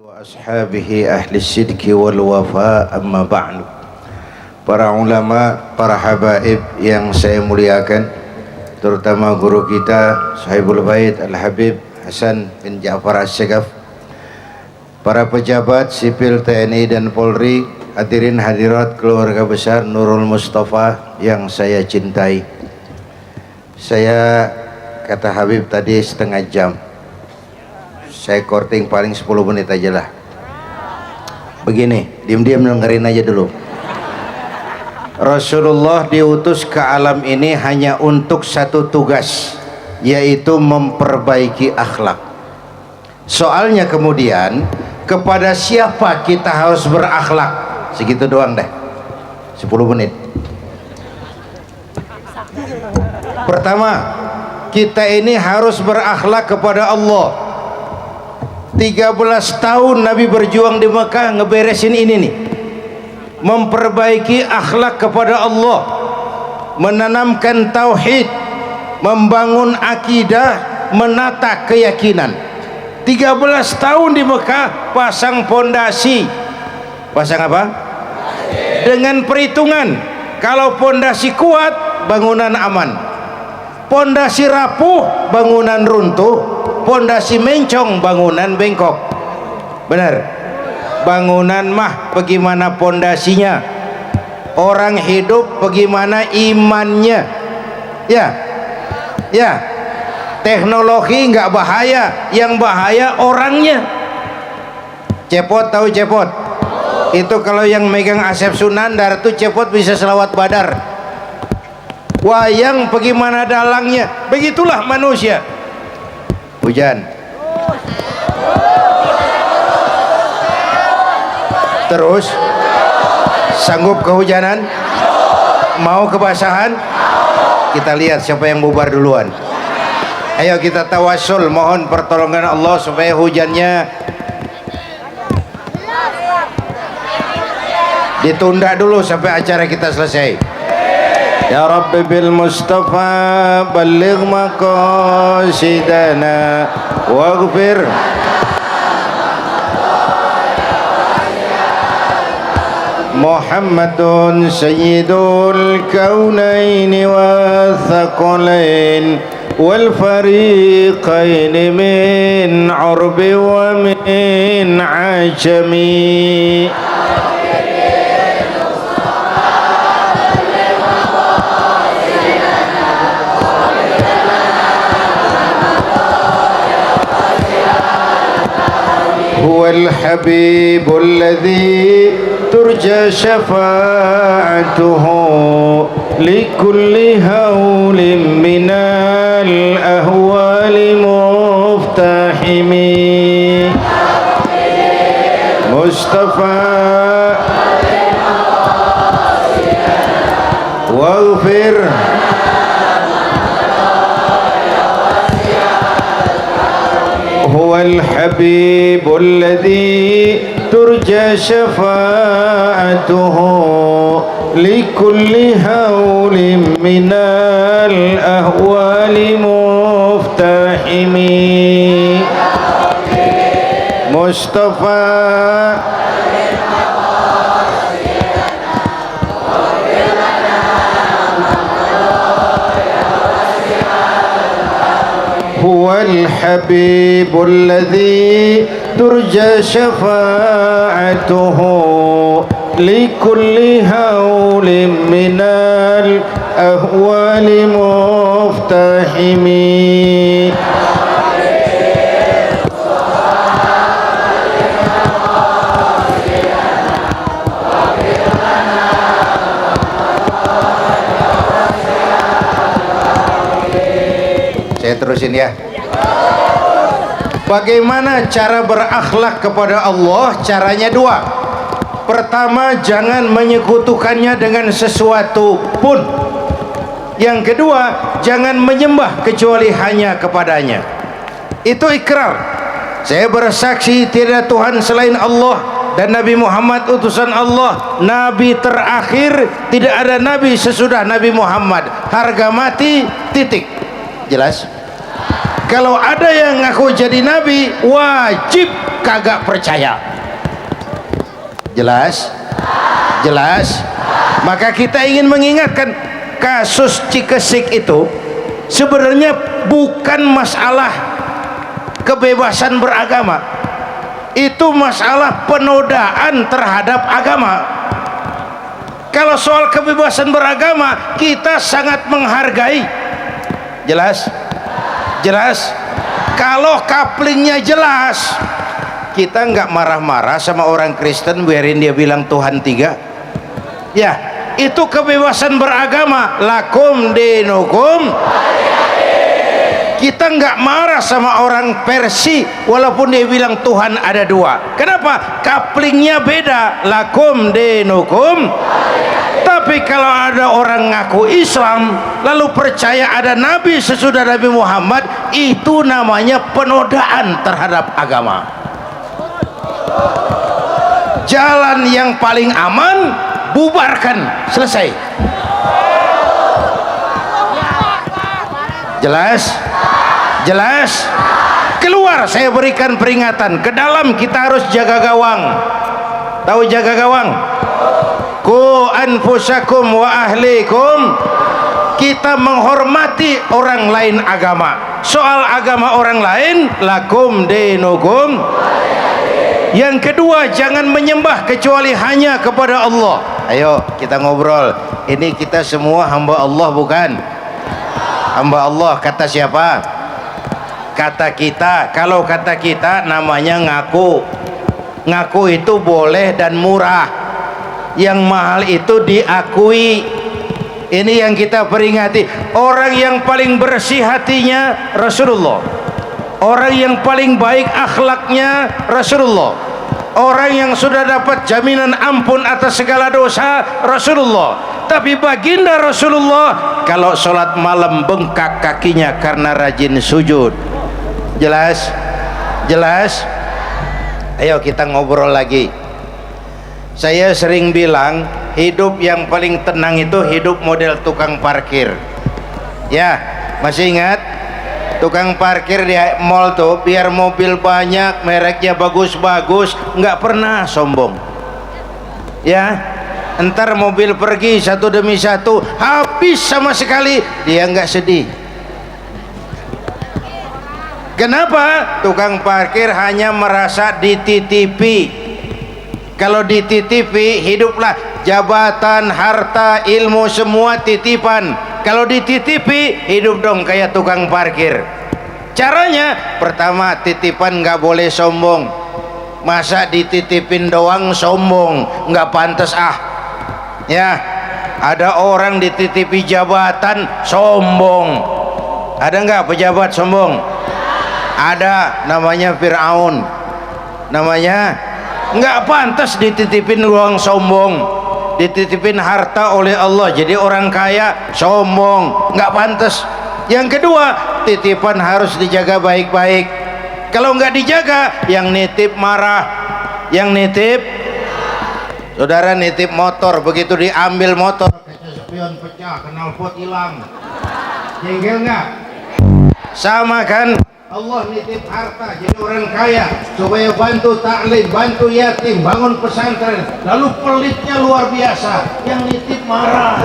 wa ashabihi ahli sidqi wal wafa amma ba'du. Para ulama, para habaib yang saya muliakan, terutama guru kita Sahibul Bait Al-Habib Hasan bin Ja'far As-Segaf, para pejabat sipil TNI dan Polri, hadirin hadirat keluarga besar Nurul Mustafa yang saya cintai. Saya kata Habib tadi setengah jam, saya korting paling 10 menit aja lah. Begini, diam-diam dengerin aja dulu. Rasulullah diutus ke alam ini hanya untuk satu tugas, yaitu memperbaiki akhlak. Soalnya kemudian kepada siapa kita harus berakhlak? Segitu doang deh, 10 menit. Pertama, kita ini harus berakhlak kepada Allah. 13 tahun Nabi berjuang di Mekah ngeberesin ini nih, memperbaiki akhlak kepada Allah, menanamkan tauhid, membangun akidah, menata keyakinan. 13 tahun di Mekah pasang pondasi. Pasang apa? Dengan perhitungan, kalau pondasi kuat bangunan aman, pondasi rapuh bangunan runtuh, pondasi mencong bangunan bengkok. Benar? Bangunan mah bagaimana pondasinya, orang hidup bagaimana imannya. Ya, teknologi nggak bahaya, yang bahaya orangnya. Cepot, tahu cepot? Itu kalau yang megang Asep Sunandar tuh cepot bisa selawat badar. Wayang bagaimana dalangnya, begitulah manusia. Hujan, terus sanggup kehujanan, mau kebasahan. Kita lihat siapa yang bubar duluan. Ayo kita tawassul, mohon pertolongan Allah supaya hujannya ditunda dulu sampai acara kita selesai. Ya Rabbi bil Mustafa balligh maqasidana waghfir Muhammadun sayyidul kaunaini wa thaqalain wal fariqain min urbi wa min ajami. هو الحبيب الذي ترجى شفاعته لكل هول من الأهوال مفتحم مصطفى واغفر هو الحبيب الذي ترجى شفاعته لكل هول من الأهوال مفتحم مصطفى هو الحبيب الذي ترجى شفاعته لكل هول من الأهوال مفتحم Saya terusin ya. Bagaimana cara berakhlak kepada Allah? Caranya dua. Pertama, jangan menyekutukannya dengan sesuatu pun. Yang kedua, jangan menyembah kecuali hanya kepadanya. Itu ikrar. Saya bersaksi tidak Tuhan selain Allah dan Nabi Muhammad utusan Allah, Nabi terakhir, tidak ada Nabi sesudah Nabi Muhammad. Harga mati, titik. Jelas? Kalau ada yang ngaku jadi nabi, wajib kagak percaya. Jelas? Jelas? Maka kita ingin mengingatkan, kasus Cikesik itu sebenarnya bukan masalah kebebasan beragama, itu masalah penodaan terhadap agama. Kalau soal kebebasan beragama kita sangat menghargai. Jelas? Jelas? Kalau kaplingnya jelas, kita nggak marah-marah sama orang Kristen biarin dia bilang Tuhan tiga. Ya, itu kebebasan beragama. Lakum dinukum. Kita nggak marah sama orang Persia walaupun dia bilang Tuhan ada dua. Kenapa? Kaplingnya beda. Lakum dinukum. Tapi kalau ada orang ngaku Islam lalu percaya ada Nabi sesudah Nabi Muhammad, itu namanya penodaan terhadap agama. Jalan yang paling aman, bubarkan, selesai. Jelas? Jelas? Keluar, saya berikan peringatan. Ke dalam kita harus jaga gawang. Tahu jaga gawang? Ku anfusakum wa ahlikum. Kita menghormati orang lain agama. Soal agama orang lain, lakum dinukum. Yang kedua, jangan menyembah kecuali hanya kepada Allah. Ayo kita ngobrol. Ini kita semua hamba Allah bukan? Hamba Allah, kata siapa? Kata kita. Kalau kata kita namanya ngaku. Ngaku itu boleh dan murah. Yang mahal itu diakui. Ini yang kita peringati. Orang yang paling bersih hatinya Rasulullah. Orang yang paling baik akhlaknya Rasulullah. Orang yang sudah dapat jaminan ampun atas segala dosa Rasulullah. Tapi baginda Rasulullah kalau sholat malam bengkak kakinya karena rajin sujud. Jelas? Jelas? Ayo kita ngobrol lagi. Saya sering bilang hidup yang paling tenang itu hidup model tukang parkir. Ya, masih ingat? Tukang parkir di mall tuh biar mobil banyak, mereknya bagus-bagus, nggak pernah sombong. Ya, entar mobil pergi satu demi satu, habis sama sekali, dia nggak sedih. Kenapa? Tukang parkir hanya merasa dititipi. Kalau dititipi, hiduplah jabatan, harta, ilmu semua titipan. Kalau dititipi, hidup dong kayak tukang parkir. Caranya, pertama titipan nggak boleh sombong. Masa dititipin doang sombong, nggak pantas ah. Ya, ada orang dititipi jabatan sombong. Ada nggak pejabat sombong? Ada, namanya Fir'aun. Namanya nggak pantas dititipin doang sombong. Dititipin harta oleh Allah jadi orang kaya sombong, nggak pantas. Yang kedua, titipan harus dijaga baik-baik. Kalau nggak dijaga, yang nitip marah. Yang nitip, saudara nitip motor, begitu diambil motor kaca spion pecah, knalpot hilang, jengkel nggak? Sama kan? Allah nitip harta jadi orang kaya supaya bantu taklim, bantu yatim, bangun pesantren, lalu pelitnya luar biasa, yang nitip marah.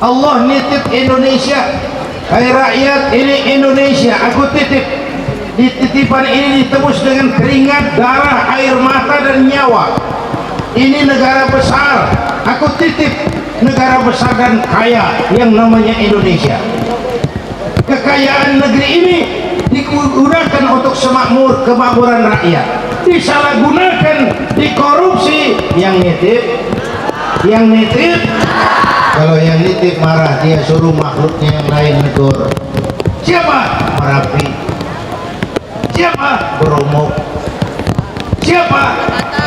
Allah nitip Indonesia, hai rakyat, ini Indonesia aku titip. Titipan ini ditebus dengan keringat, darah, air mata dan nyawa. Ini negara besar, aku titip negara besar dan kaya yang namanya Indonesia. Kekayaan negeri ini digunakan untuk semakmur, kemakmuran rakyat, disalahgunakan, dikorupsi. Yang nitip, kalau yang nitip marah, dia suruh makhluknya yang lain negur. Siapa? Merapi. Siapa? Bromo. Siapa?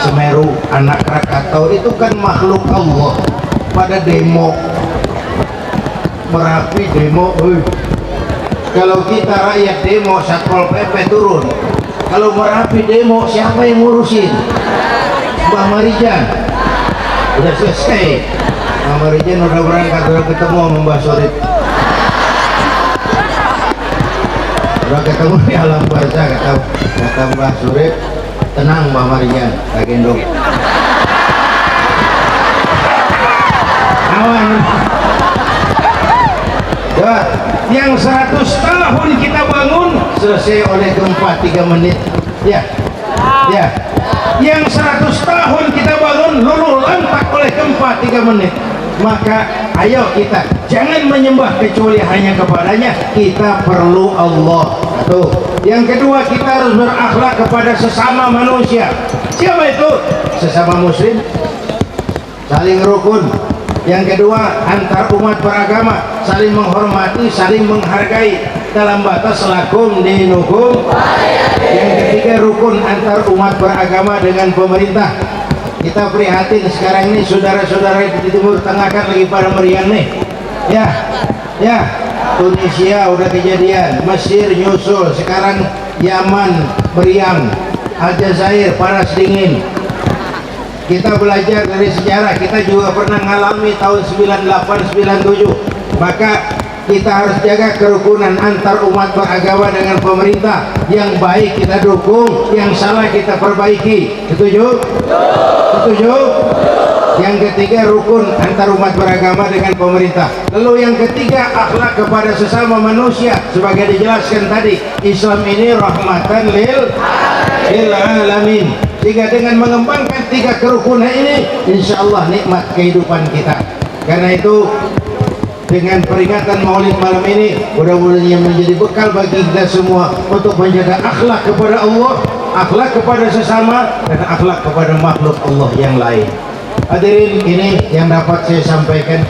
Semeru, anak Krakatau. Itu kan makhluk Allah. Pada demo Merapi, demo. Kalau kita rakyat demo, Satpol PP turun. Kalau Merapi demo, siapa yang ngurusin? Mbak Marijan. Udah selesai. Mbak Marijan udah berangkat, udah ketemu sama Mbak Surip. Udah ketemu di alam barzah, kata Mbak Surip. Tenang Mbak Maria, tak gendong. Awan. Ya, yang 100 tahun kita bangun selesai oleh gempa 3 menit. Ya, ya. Yang 100 tahun kita bangun luluh lantak oleh gempa 3 menit. Maka ayo kita jangan menyembah kecuali hanya kepadanya. Kita perlu Allah. Tuh. Yang kedua, kita harus berakhlak kepada sesama manusia. Siapa itu? Sesama muslim, saling rukun. Yang kedua, antar umat beragama, saling menghormati, saling menghargai dalam batas lakum dinukum. Yang ketiga, rukun antar umat beragama dengan pemerintah. Kita prihatin sekarang ini saudara-saudara di Timur Tengah kan lagi pada meriang nih. Ya, ya. Tunisia udah kejadian, Mesir nyusul, sekarang Yaman meriang, Aljazair panas dingin. Kita belajar dari sejarah, kita juga pernah mengalami tahun 98-97. Maka kita harus jaga kerukunan antar umat beragama dengan pemerintah. Yang baik kita dukung, yang salah kita perbaiki. Setuju? Setuju? Yang ketiga, rukun antar umat beragama dengan pemerintah. Lalu yang ketiga, akhlak kepada sesama manusia. Sebagai dijelaskan tadi, Islam ini rahmatan lil alamin. Sehingga dengan mengembangkan 3 kerukunan ini, insya Allah nikmat kehidupan kita. Karena itu, dengan peringatan Maulid malam ini, mudah-mudahan menjadi bekal bagi kita semua untuk menjaga akhlak kepada Allah, akhlak kepada sesama, dan akhlak kepada makhluk Allah yang lain. Hadirin, ini yang dapat saya sampaikan.